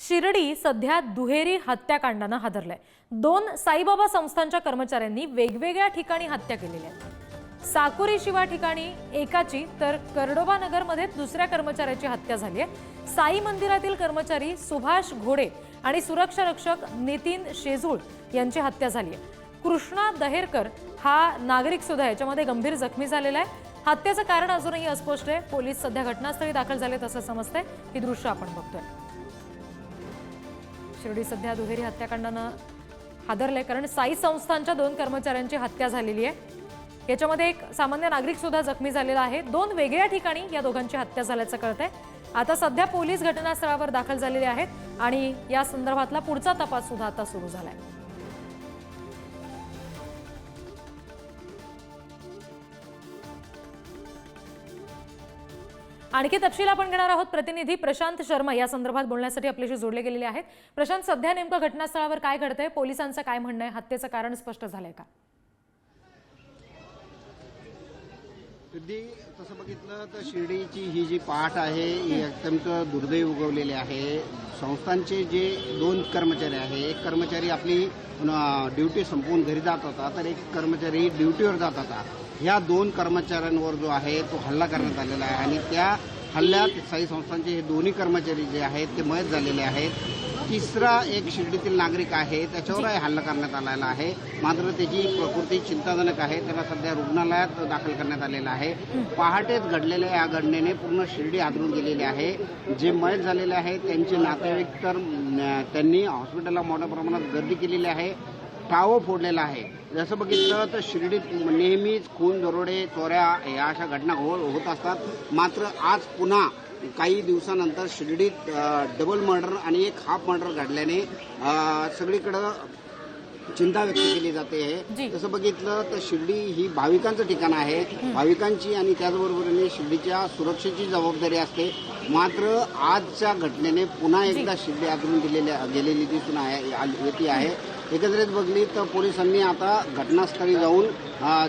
शिर्डी सध्या दुहेरी हत्याकांडाने हादरलंय। दोन साईबाबा संस्थांच्या कर्मचाऱ्यांनी वेगवेगळ्या ठिकाणी हत्या केलेली आहे। साकुरी शिवा ठिकाणी एकाची तर कर्डोबा नगरमध्ये दुसऱ्या कर्मचाऱ्याची हत्या झाली आहे। साई मंदिरातील कर्मचारी सुभाष घोडे आणि सुरक्षा रक्षक नितीन शेजूळ यांची हत्या झाली आहे। कृष्णा दहेरकर हा नागरिक सुद्धा याच्यामध्ये गंभीर जखमी झालेला आहे। हत्येचं कारण अजूनही अस्पष्ट आहे। पोलीस सध्या घटनास्थळी दाखल झालेत असं समजतंय। ही दृश्य आपण बघतोय। शिर्डी सध्या दुहेरी हत्याकांडाने हादरले कारण साई संस्थांच्या दोन कर्मचाऱ्यांची हत्या झालेली आहे। याच्यामध्ये एक सामान्य नागरिक सुद्धा जखमी झालेला आहे। दोन वेगळ्या ठिकाणी या दोघांची हत्या झाल्याचं कळतंय। आता सध्या पोलीस घटनास्थळावर दाखल झालेले आहेत आणि या संदर्भातला पुढचा तपास सुद्धा आता सुरू झालाय। आणखी तपशील आपण घेणार आहोत। प्रतिनिधी प्रशांत शर्मा या संदर्भात बोलण्यासाठी आपल्याशी जोडले गेलेले आहेत। प्रशांत, सध्या नेमकं घटनास्थळावर काय घडतंय? पोलिसांचं काय म्हणणं आहे? हत्येचं कारण स्पष्ट झालंय का? तसं बघितलं तर शिर्डीची ही जी पहाट आहे ही अत्यंत दुर्दैव उगवलेली आहे। संस्थांचे जे दोन कर्मचारी आहे, एक कर्मचारी आपली ड्युटी संपवून घरी जात होता तर एक कर्मचारी ड्युटीवर जात होता। ह्या दोन कर्मचाऱ्यांवर जो आहे तो हल्ला करण्यात आलेला आहे आणि त्या हल्ल्यात साई संस्थांचे हे दोन्ही कर्मचारी जे आहेत ते मयत झालेले आहेत। तिसरा एक शिर्डीतील नागरिक आहे त्याच्यावर हल्ला करण्यात आलेला आहे। मात्र त्याची प्रकृती चिंताजनक आहे। त्याला सध्या रुग्णालयात दाखल करण्यात आलेला आहे। पहाटेच घडलेल्या या घटनेने पूर्ण शिर्डी हादरून गेलेली आहे। जे मयत झालेले आहेत त्यांचे नातेवाईक तर त्यांनी हॉस्पिटलला मोठ्या प्रमाणात गर्दी केलेली आहे, टावं फोडलेला आहे। जसं बघितलं तर शिर्डीत नेहमीच खून, दरोडे, चोऱ्या या अशा घटना होत असतात। मात्र आज पुन्हा काही दिवसानंतर शिर्डीत डबल मर्डर आणि एक हाफ मर्डर घडल्याने सगळीकडे चिंता व्यक्त केली जाते। तसं बघितलं तर शिर्डी ही भाविकांचं ठिकाण आहे। भाविकांची आणि त्याचबरोबरीने शिर्डीच्या सुरक्षेची जबाबदारी असते। मात्र आजच्या घटनेने पुन्हा एकदा शिर्डी हादरून गेलेली दिसून येते आहे। एकंदरीत बघली तर पोलिसांनी आता घटनास्थळी जाऊन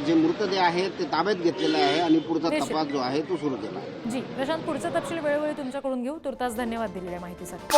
जे मृतदेह आहेत ते ताब्यात घेतलेले आहे आणि पुढचा तपास जो आहे तो सुरू केला आहे। जी प्रशांत, पुढचा तपशील वेळोवेळी तुमच्याकडून घेऊ। तुर्तास धन्यवाद दिलेल्या माहितीसाठी।